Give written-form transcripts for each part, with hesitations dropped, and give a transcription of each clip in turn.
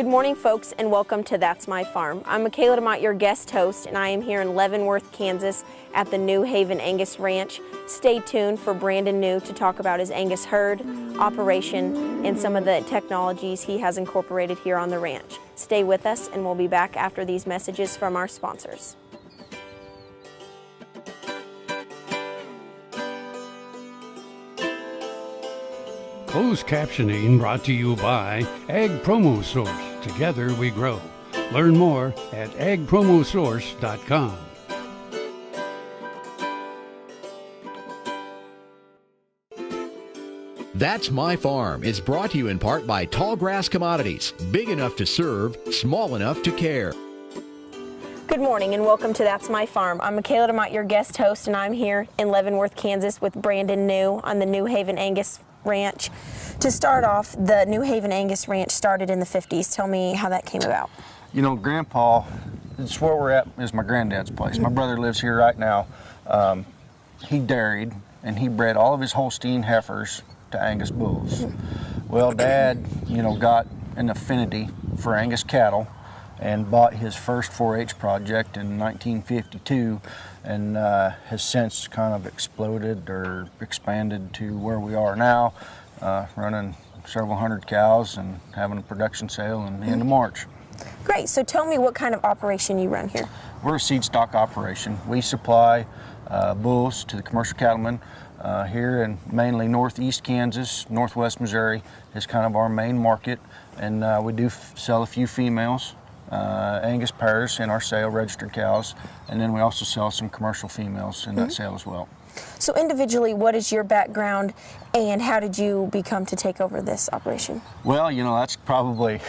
Good morning, folks, and welcome to That's My Farm. I'm Michaela DeMott, your guest host, and I am here in Leavenworth, Kansas at the New Haven Angus Ranch. Stay tuned for Brandon New to talk about his Angus herd, operation, and some of the technologies he has incorporated here on the ranch. Stay with us, and we'll be back after these messages from our sponsors. Closed captioning brought to you by Ag Promo Source. Together we grow. Learn more at agpromosource.com. That's My Farm is brought to you in part by Tallgrass Commodities. Big enough to serve, small enough to care. Good morning and welcome to That's My Farm. I'm Michaela DeMott, your guest host, and I'm here in Leavenworth, Kansas with Brandon New on the New Haven Angus Ranch. To start off, the New Haven Angus Ranch started in the 50s. Tell me how that came about. You know, Grandpa, it's where we're at, is my granddad's place. My brother lives here right now. He dairied and he bred all of his Holstein heifers to Angus bulls. Well, Dad, you know, got an affinity for Angus cattle and bought his first 4-H project in 1952 and has since kind of exploded or expanded to where we are now, running several hundred cows and having a production sale in the end of March. Great, so tell me what kind of operation you run here. We're a seed stock operation. We supply bulls to the commercial cattlemen here in mainly northeast Kansas. Northwest Missouri is kind of our main market, and we do sell a few females, Angus pairs in our sale, registered cows, and then we also sell some commercial females in that sale as well. So individually, what is your background and how did you become to take over this operation? Well, you know, that's probably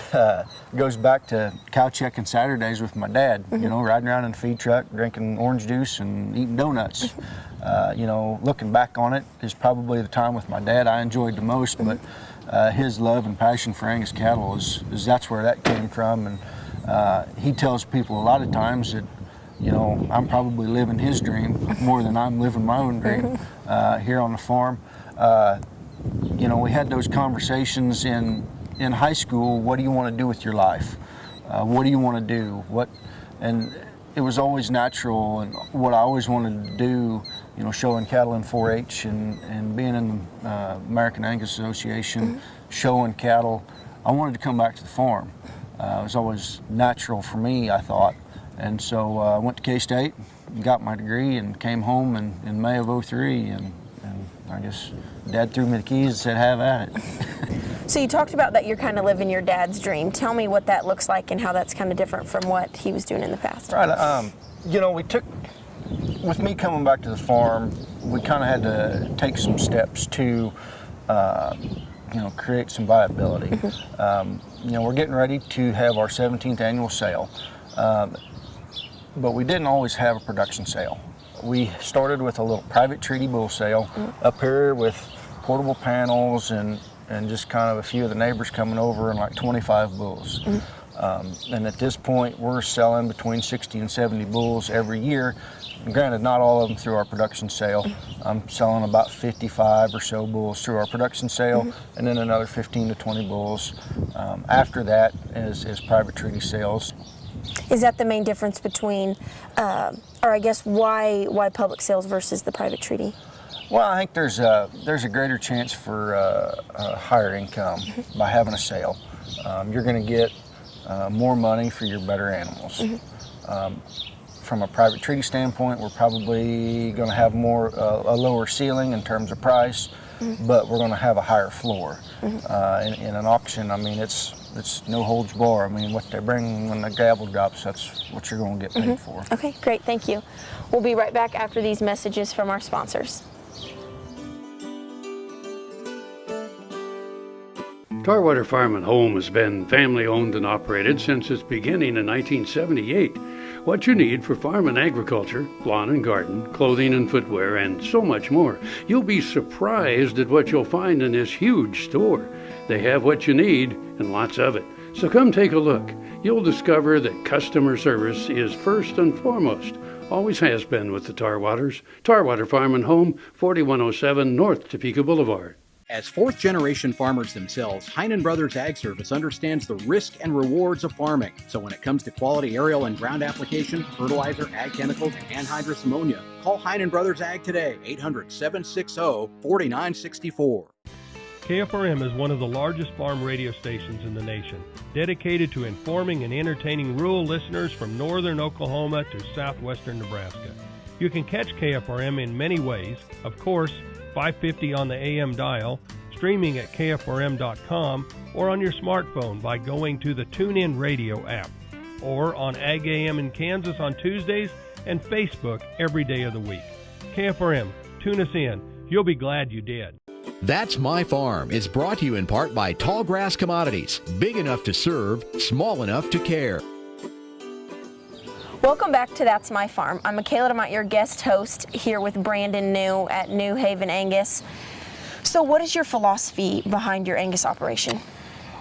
goes back to cow checking Saturdays with my dad, you know, riding around in the feed truck, drinking orange juice and eating donuts. You know, looking back on it is probably the time with my dad I enjoyed the most, but his love and passion for Angus cattle is that's where that came from. And he tells people a lot of times that, you know, I'm probably living his dream more than I'm living my own dream here on the farm. You know, we had those conversations in high school. What do you want to do with your life? What do you want to do? And it was always natural, and what I always wanted to do, you know, showing cattle in 4-H and being in the American Angus Association, showing cattle, I wanted to come back to the farm. It was always natural for me, I thought. And so I went to K-State, got my degree, and came home in May of '03, and I guess Dad threw me the keys and said, have at it. So you talked about that you're kind of living your dad's dream. Tell me what that looks like and how that's kind of different from what he was doing in the past. Right, you know, with me coming back to the farm, we kind of had to take some steps to, you know, create some viability. You know, we're getting ready to have our 17th annual sale. But we didn't always have a production sale. We started with a little private treaty bull sale up here with portable panels and just kind of a few of the neighbors coming over and like 25 bulls. And at this point, we're selling between 60 and 70 bulls every year. And granted, not all of them through our production sale. I'm selling about 55 or so bulls through our production sale, and then another 15 to 20 bulls after that is private treaty sales. Is that the main difference between, or I guess why public sales versus the private treaty? Well, I think there's a greater chance for a higher income by having a sale. You're going to get more money for your better animals. From a private treaty standpoint, we're probably going to have a lower ceiling in terms of price, but we're going to have a higher floor. In an auction, I mean, it's no holds bar. I mean, what they bring when the gavel drops, that's what you're going to get paid for. Okay, great, thank you. We'll be right back after these messages from our sponsors. Tarwater Farm and Home has been family owned and operated since its beginning in 1978. What you need for farm and agriculture, lawn and garden, clothing and footwear, and so much more. You'll be surprised at what you'll find in this huge store. They have what you need and lots of it. So come take a look. You'll discover that customer service is first and foremost. Always has been with the Tarwaters. Tarwater Farm and Home, 4107 North Topeka Boulevard. As fourth-generation farmers themselves, Heinen Brothers Ag Service understands the risk and rewards of farming. So when it comes to quality aerial and ground application, fertilizer, ag chemicals, and anhydrous ammonia, call Heinen Brothers Ag today, 800-760-4964. KFRM is one of the largest farm radio stations in the nation, dedicated to informing and entertaining rural listeners from northern Oklahoma to southwestern Nebraska. You can catch KFRM in many ways. Of course, 550 on the AM dial, streaming at KFRM.com, or on your smartphone by going to the TuneIn Radio app, or on Ag AM in Kansas on Tuesdays and Facebook every day of the week. KFRM, tune us in. You'll be glad you did. That's My Farm is brought to you in part by Tallgrass Commodities. Big enough to serve, small enough to care. Welcome back to That's My Farm. I'm Michaela DeMott, your guest host, here with Brandon New at New Haven Angus. So what is your philosophy behind your Angus operation?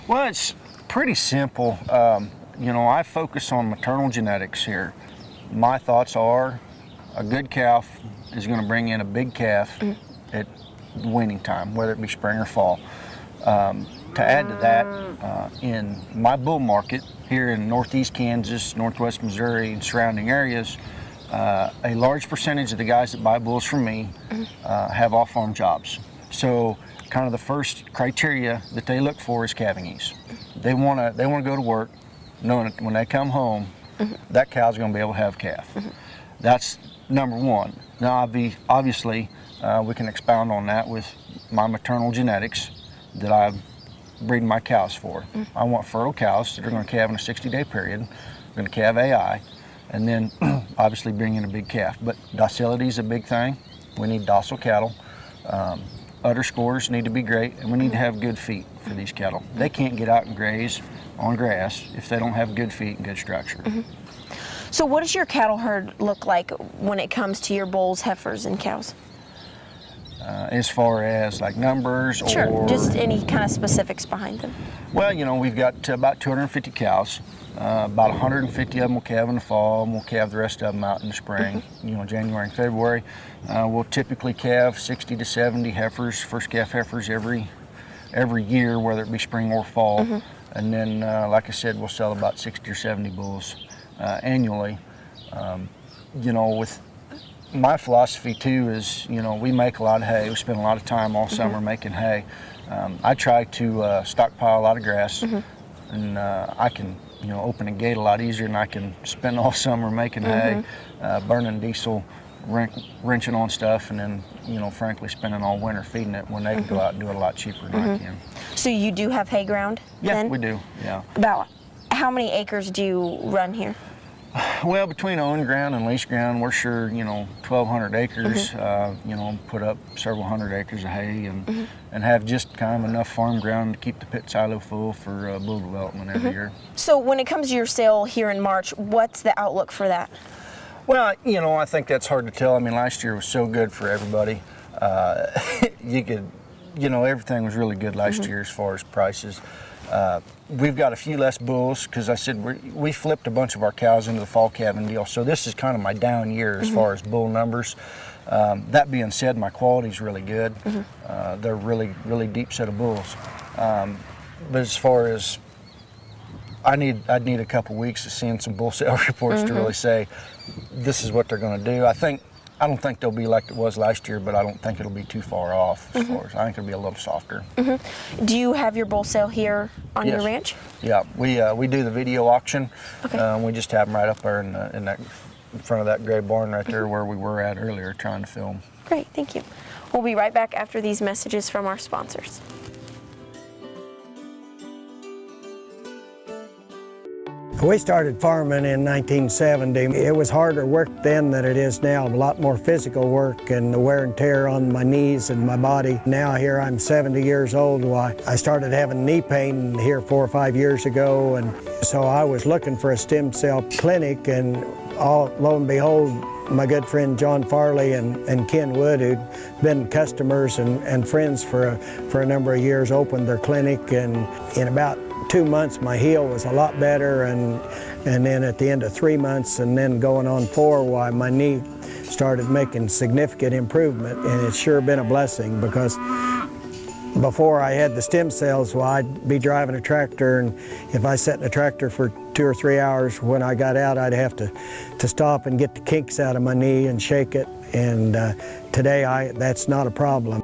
Well, it's pretty simple. I focus on maternal genetics here. My thoughts are a good cow is going to bring in a big calf at weaning time, whether it be spring or fall. To add to that, in my bull market here in northeast Kansas, northwest Missouri, and surrounding areas, a large percentage of the guys that buy bulls from me have off-farm jobs. So kind of the first criteria that they look for is calving ease. They want to go to work knowing that when they come home, that cow's going to be able to have a calf. That's number one. Now, obviously, we can expound on that with my maternal genetics that I breed my cows for. I want fertile cows that are going to calve in a 60-day period, going to calve AI, and then obviously bring in a big calf. But docility is a big thing. We need docile cattle. Udder scores need to be great, and we need to have good feet for these cattle. They can't get out and graze on grass if they don't have good feet and good structure. So what does your cattle herd look like when it comes to your bulls, heifers, and cows? As far as like numbers or... Sure, just any kind of specifics behind them. Well, we've got about 250 cows. About 150 of them will calve in the fall, and we'll calve the rest of them out in the spring, January and February. We'll typically calve 60 to 70 heifers, first calf heifers every year, whether it be spring or fall. And then, like I said, we'll sell about 60 or 70 bulls annually. With my philosophy too is, we make a lot of hay. We spend a lot of time all summer making hay. I try to stockpile a lot of grass, and I can, open a gate a lot easier than I can spend all summer making hay, burning diesel, wrenching on stuff, and then, frankly, spending all winter feeding it when they can go out and do it a lot cheaper than I can. So you do have hay ground then? Yeah, we do, yeah. About how many acres do you run here? Well, between owned ground and leased ground, we're sure, 1,200 acres, put up several hundred acres of hay and have just kind of enough farm ground to keep the pit silo full for bull development every year. So when it comes to your sale here in March, what's the outlook for that? Well, I think that's hard to tell. I mean, last year was so good for everybody. Everything was really good last year as far as prices. We've got a few less bulls because I said we flipped a bunch of our cows into the fall calving deal. So this is kind of my down year as far as bull numbers. That being said, my quality is really good. They're really, really deep set of bulls. But as far as I'd need a couple weeks of seeing some bull sale reports to really say this is what they're going to do. I don't think they'll be like it was last year, but I don't think it'll be too far off. As far as, I think it'll be a little softer. Do you have your bull sale here on your ranch? Yeah, we do the video auction. We just have them right up there in front of that gray barn right there where we were at earlier trying to film. Great, thank you. We'll be right back after these messages from our sponsors. We started farming in 1970. It was harder work then than it is now, a lot more physical work and the wear and tear on my knees and my body. Now here I'm 70 years old. I started having knee pain here 4 or 5 years ago, and so I was looking for a stem cell clinic, and lo and behold, my good friend John Farley and Ken Wood, who'd been customers and friends for a number of years, opened their clinic, and in about 2 months my heel was a lot better, and then at the end of 3 months and then going on 4, my knee started making significant improvement, and it's sure been a blessing because Before I had the stem cells, well, I'd be driving a tractor, and if I sat in a tractor for 2 or 3 hours, when I got out, I'd have to stop and get the kinks out of my knee and shake it. And today, that's not a problem.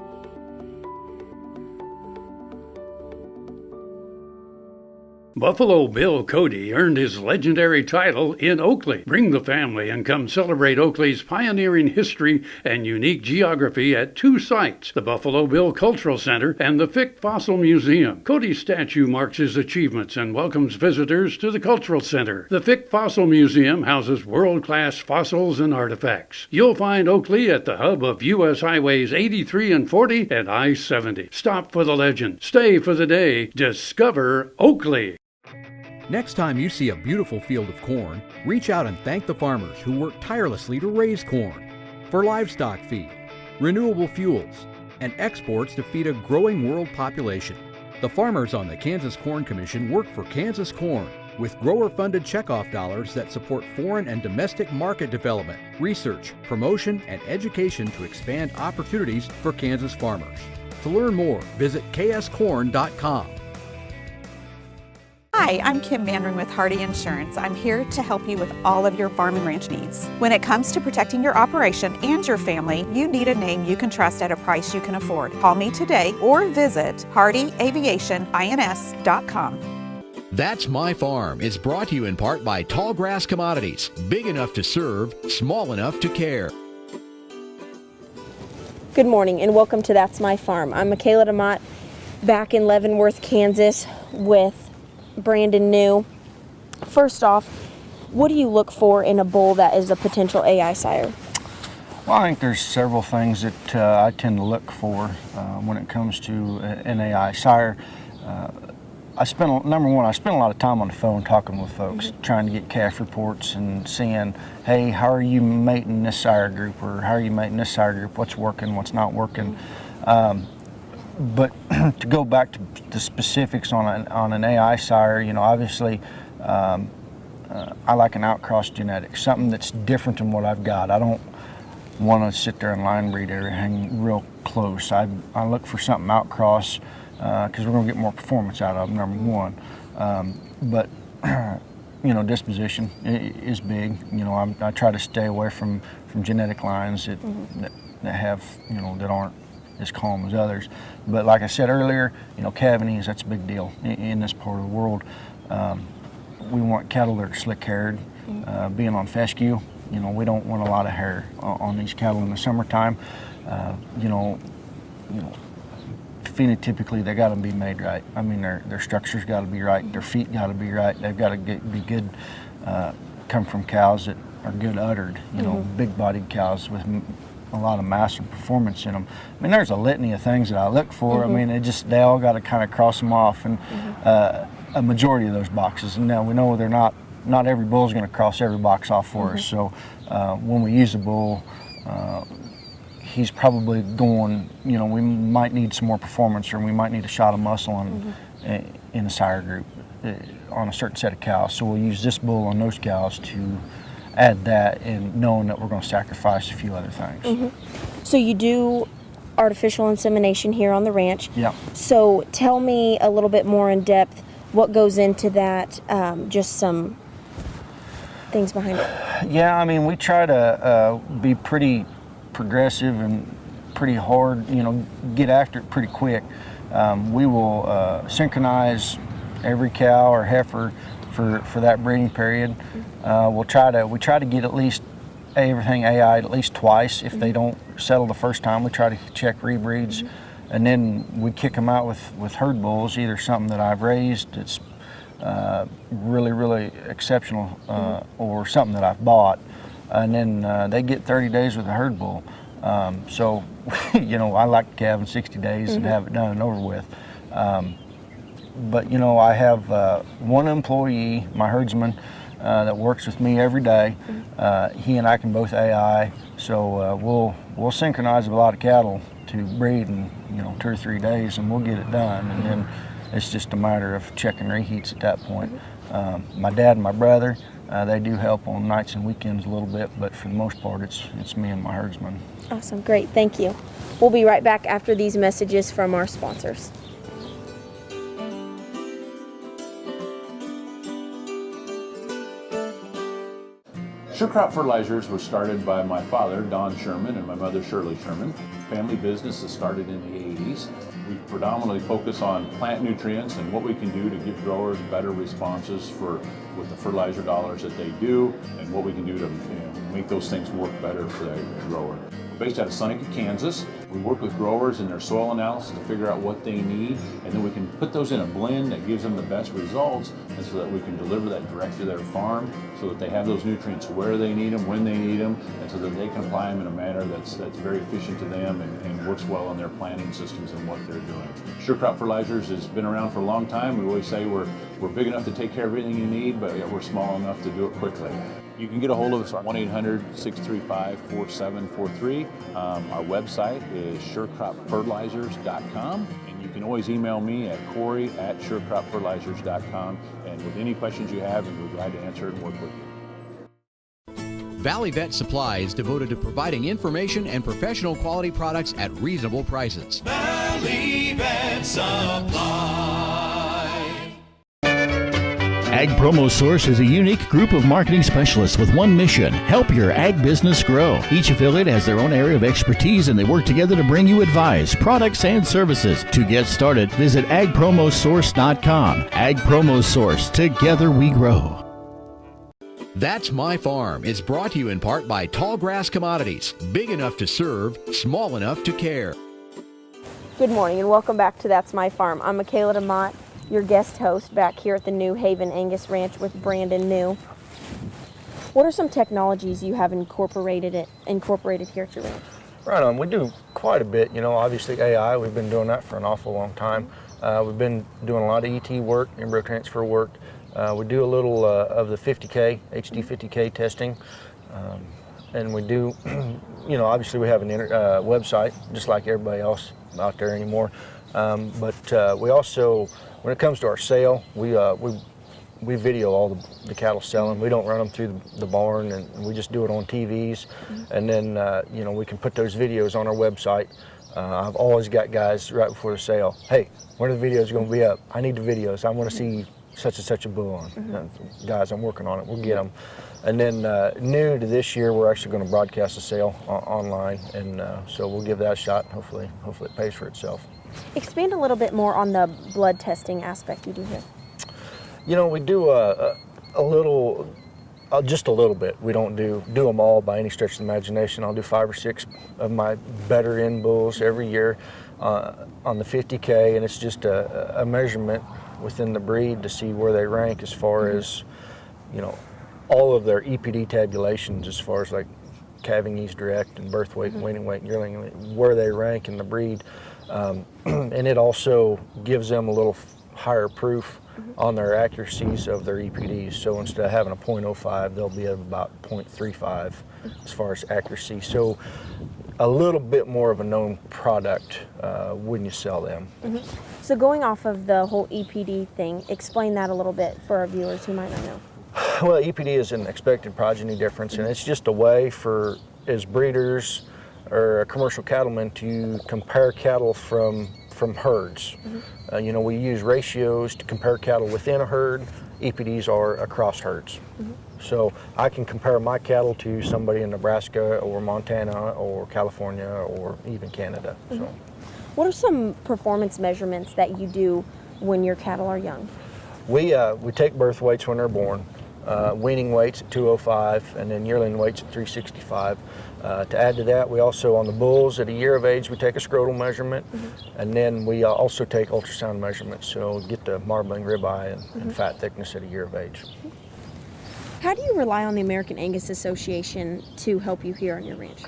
Buffalo Bill Cody earned his legendary title in Oakley. Bring the family and come celebrate Oakley's pioneering history and unique geography at 2 sites, the Buffalo Bill Cultural Center and the Fick Fossil Museum. Cody's statue marks his achievements and welcomes visitors to the Cultural Center. The Fick Fossil Museum houses world-class fossils and artifacts. You'll find Oakley at the hub of U.S. Highways 83 and 40 and I-70. Stop for the legend. Stay for the day. Discover Oakley. Next time you see a beautiful field of corn, reach out and thank the farmers who work tirelessly to raise corn for livestock feed, renewable fuels, and exports to feed a growing world population. The farmers on the Kansas Corn Commission work for Kansas Corn with grower-funded checkoff dollars that support foreign and domestic market development, research, promotion, and education to expand opportunities for Kansas farmers. To learn more, visit kscorn.com. Hi, I'm Kim Mandring with Hardy Insurance. I'm here to help you with all of your farm and ranch needs. When it comes to protecting your operation and your family, you need a name you can trust at a price you can afford. Call me today or visit hardyaviationins.com. That's My Farm is brought to you in part by Tallgrass Commodities. Big enough to serve, small enough to care. Good morning and welcome to That's My Farm. I'm Michaela DeMott, back in Leavenworth, Kansas with Brandon New. First off, what do you look for in a bull that is a potential AI sire? Well, I think there's several things that I tend to look for when it comes to an AI sire. Number one, I spend a lot of time on the phone talking with folks, trying to get calf reports and seeing, hey, how are you mating this sire group, or how are you mating this sire group? What's working, what's not working? But to go back to the specifics on an AI sire, you know, obviously I like an outcross genetics, something that's different than what I've got. I don't want to sit there and line breed everything real close. I look for something outcross because we're going to get more performance out of them, number one. But you know, disposition is big. You know, I try to stay away from genetic lines that have, you know, that aren't as calm as others. But like I said earlier, you know, cavities, that's a big deal in this part of the world. We want cattle that are slick-haired. Being on fescue, you know, we don't want a lot of hair on these cattle in the summertime. You know, phenotypically they got to be made right. I mean, their structure's got to be right. Their feet got to be right. They've got to be good. Come from cows that are good uddered. You know, big-bodied cows with a lot of mass and performance in them. I mean, there's a litany of things that I look for. I mean, they all got to kind of cross them off, and a majority of those boxes. And now we know they're not every bull's going to cross every box off for us. So when we use a bull, he's probably going, you know, we might need some more performance, or we might need a shot of muscle in a sire group on a certain set of cows. So we'll use this bull on those cows to add that, and knowing that we're going to sacrifice a few other things. So you do artificial insemination here on the ranch. Yeah. So tell me a little bit more in depth what goes into that, just some things behind it. Yeah, I mean, we try to be pretty progressive and pretty hard, you know, get after it pretty quick. We will synchronize every cow or heifer for that breeding period. We try to get at least everything AI'd at least twice. If they don't settle the first time, we try to check rebreeds, and then we kick them out with herd bulls, either something that I've raised that's really, really exceptional, or something that I've bought, and then they get 30 days with a herd bull. So, you know, I like to calve in 60 days and have it done and over with. But, you know, I have one employee, my herdsman, that works with me every day. He and I can both AI, so we'll synchronize a lot of cattle to breed in, you know, 2 or 3 days, and we'll get it done. And then it's just a matter of checking reheats at that point. My dad and my brother, They do help on nights and weekends a little bit, but for the most part, it's me and my herdsman. Awesome, great, thank you. We'll be right back after these messages from our sponsors. Sure Crop Fertilizers was started by my father, Don Sherman, and my mother, Shirley Sherman. Family business that started in the 80s. We predominantly focus on plant nutrients and what we can do to give growers better responses with the fertilizer dollars that they do, and what we can do to make those things work better for the grower. We're based out of Seneca, Kansas. We work with growers in their soil analysis to figure out what they need, and then we can put those in a blend that gives them the best results, and so that we can deliver that direct to their farm, so that they have those nutrients where they need them, when they need them, and so that they can apply them in a manner that's very efficient to them and works well in their planting systems and what they're doing. Sure Crop Fertilizers has been around for a long time. We always say we're big enough to take care of everything you need, but yet we're small enough to do it quickly. You can get a hold of us at 1-800-635-4743. Our website is surecropfertilizers.com, and you can always email me at Corey@surecropfertilizers.com, and with any questions you have, we're glad to answer it and work with you. Valley Vet Supply is devoted to providing information and professional quality products at reasonable prices. Valley Vet Supply. Ag Promo Source is a unique group of marketing specialists with one mission: help your ag business grow. Each affiliate has their own area of expertise, and they work together to bring you advice, products, and services. To get started, visit agpromosource.com. Ag Promo Source. Together we grow. That's My Farm is brought to you in part by Tallgrass Commodities. Big enough to serve, small enough to care. Good morning and welcome back to That's My Farm. I'm Michaela DeMott, your guest host back here at the New Haven Angus Ranch with Brandon New. What are some technologies you have incorporated here at your ranch? Right on. We do quite a bit. Obviously AI, we've been doing that for an awful long time. We've been doing a lot of ET work, embryo transfer work. We do a little of the 50K, HD 50K testing. And we do, obviously we have an website, just like everybody else out there anymore. But we also, when it comes to our sale, we video all the cattle selling. We don't run them through the barn, and we just do it on TVs. And then, we can put those videos on our website. I've always got guys right before the sale, hey, when are the videos going to be up? I need the videos. I want to see such and such a bull on. Guys, I'm working on it. We'll get them. And then new to this year, we're actually going to broadcast the sale online, and so we'll give that a shot. Hopefully it pays for itself. Expand a little bit more on the blood testing aspect you do here. We do a little, just a little bit. We don't do them all by any stretch of the imagination. I'll do 5 or 6 of my better end bulls every year on the 50K, and it's just a measurement within the breed to see where they rank as far as, all of their EPD tabulations, as far as like calving ease direct and birth weight, weaning weight, and yearling weight, where they rank in the breed. And it also gives them a little higher proof on their accuracies of their EPDs. So instead of having a 0.05, they'll be at about 0.35 as far as accuracy. So a little bit more of a known product when you sell them. So going off of the whole EPD thing, explain that a little bit for our viewers who might not know. Well, EPD is an expected progeny difference, and it's just a way for, as breeders or commercial cattlemen, to compare cattle from herds. We use ratios to compare cattle within a herd. EPDs are across herds. So I can compare my cattle to somebody in Nebraska or Montana or California or even Canada. So, what are some performance measurements that you do when your cattle are young? We take birth weights when they're born, weaning weights at 205, and then yearling weights at 365. To add to that, we also, on the bulls at a year of age, we take a scrotal measurement, and then we also take ultrasound measurements, so get the marbling ribeye and fat thickness at a year of age. How do you rely on the American Angus Association to help you here on your ranch?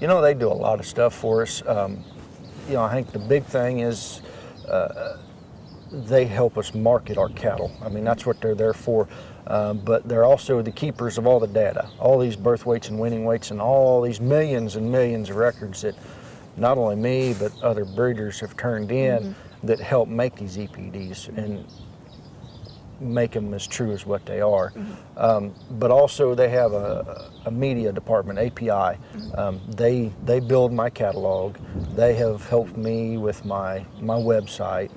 They do a lot of stuff for us. I think the big thing is they help us market our cattle. I mean, that's what they're there for. But they're also the keepers of all the data, all these birth weights and weaning weights and all these millions and millions of records that not only me but other breeders have turned in that help make these EPDs. And make them as true as what they are. But also they have a media department, API. They build my catalog. They have helped me with my website,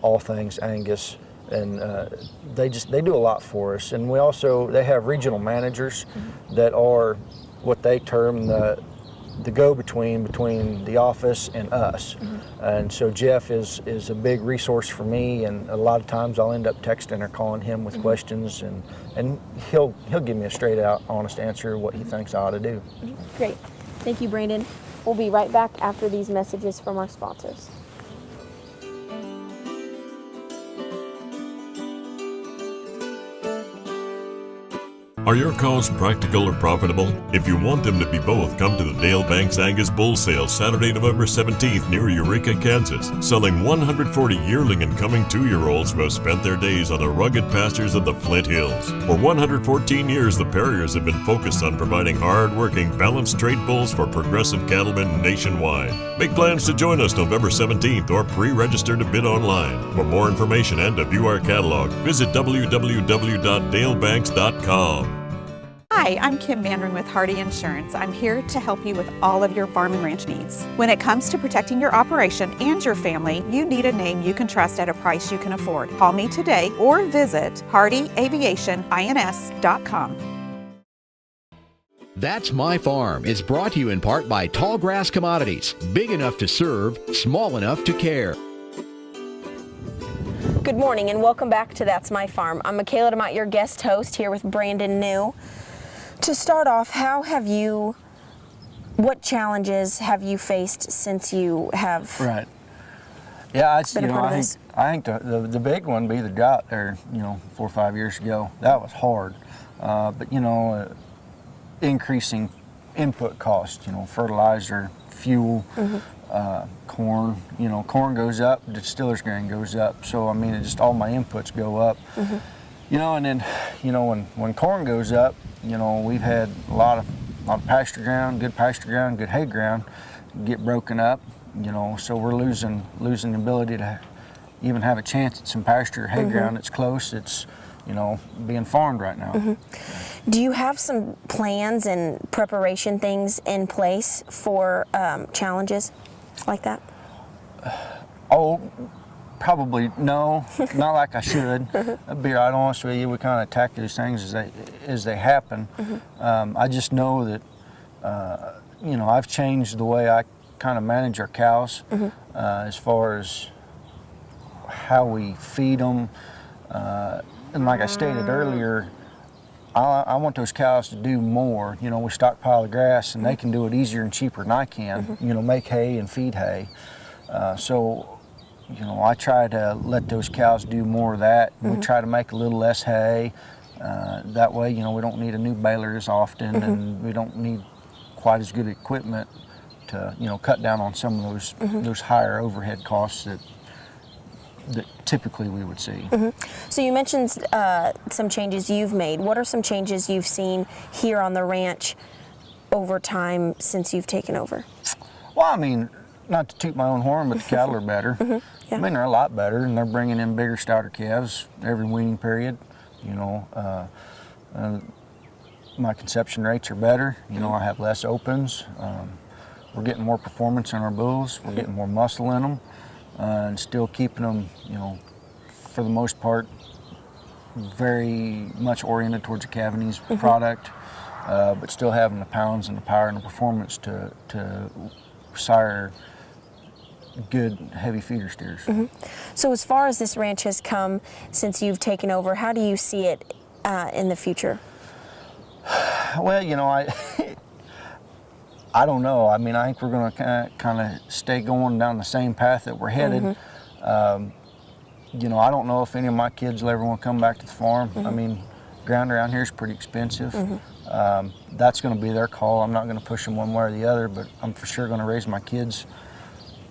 all things Angus, and they do a lot for us. And they have regional managers that are what they term the go-between between the office and us. And so Jeff is a big resource for me, and a lot of times I'll end up texting or calling him with questions, and he'll give me a straight out honest answer of what he thinks I ought to do. Great. Thank you, Brandon. We'll be right back after these messages from our sponsors. Are your cows practical or profitable? If you want them to be both, come to the Dale Banks Angus Bull Sale Saturday, November 17th near Eureka, Kansas, selling 140 yearling and coming 2-year-olds who have spent their days on the rugged pastures of the Flint Hills. For 114 years, the Perriers have been focused on providing hard-working, balanced straight bulls for progressive cattlemen nationwide. Make plans to join us November 17th or pre-register to bid online. For more information and to view our catalog, visit www.dalebanks.com. Hi, I'm Kim Mandring with Hardy Insurance. I'm here to help you with all of your farm and ranch needs. When it comes to protecting your operation and your family, you need a name you can trust at a price you can afford. Call me today or visit hardyaviationins.com. That's My Farm is brought to you in part by Tallgrass Commodities. Big enough to serve, small enough to care. Good morning and welcome back to That's My Farm. I'm Michaela DeMott, your guest host, here with Brandon New. To start off, what challenges have you faced since you have Right. Yeah, been a part of this? I think the big one be the drought there, 4 or 5 years ago. That was hard. But increasing input costs, fertilizer, fuel, corn. Corn goes up, distiller's grain goes up. So all my inputs go up. And then, when corn goes up, we've had a lot of pasture ground, good hay ground get broken up, so we're losing the ability to even have a chance at some pasture, hay ground that's close. It's, being farmed right now. Do you have some plans and preparation things in place for challenges like that? Oh, probably no, not like I should. I'll be right honest with you. We kind of attack those things as they happen. I just know that I've changed the way I kind of manage our cows as far as how we feed them. And like I stated earlier, I want those cows to do more. We stockpile the grass, and they can do it easier and cheaper than I can. Make hay and feed hay. I try to let those cows do more of that. We try to make a little less hay. That way, we don't need a new baler as often, and we don't need quite as good equipment to, cut down on some of those higher overhead costs that typically we would see. So you mentioned some changes you've made. What are some changes you've seen here on the ranch over time since you've taken over? Well, not to toot my own horn, but the cattle are better. Yeah. They're a lot better, and they're bringing in bigger, stouter calves every weaning period. My conception rates are better. I have less opens. We're getting more performance in our bulls. We're getting more muscle in them, and still keeping them, for the most part, very much oriented towards a Cavanese product, but still having the pounds and the power and the performance to sire good heavy feeder steers. So as far as this ranch has come since you've taken over, how do you see it in the future? Well, I don't know. I think we're going to kind of stay going down the same path that we're headed. I don't know if any of my kids will ever want to come back to the farm. Ground around here is pretty expensive. That's going to be their call. I'm not going to push them one way or the other, but I'm for sure going to raise my kids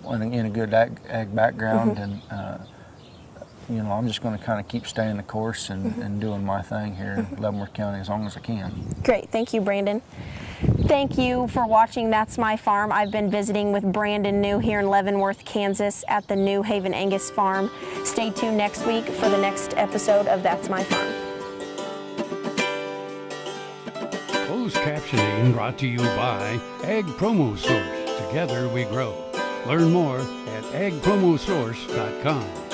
in a good ag background, and I'm just going to kind of keep staying the course and doing my thing here in Leavenworth County as long as I can. Great, thank you, Brandon. Thank you for watching That's My Farm. I've been visiting with Brandon New here in Leavenworth, Kansas at the New Haven Angus Farm. Stay tuned next week for the next episode of That's My Farm. Closed captioning brought to you by Ag Promo Source. Together we grow. Learn more at agpromosource.com.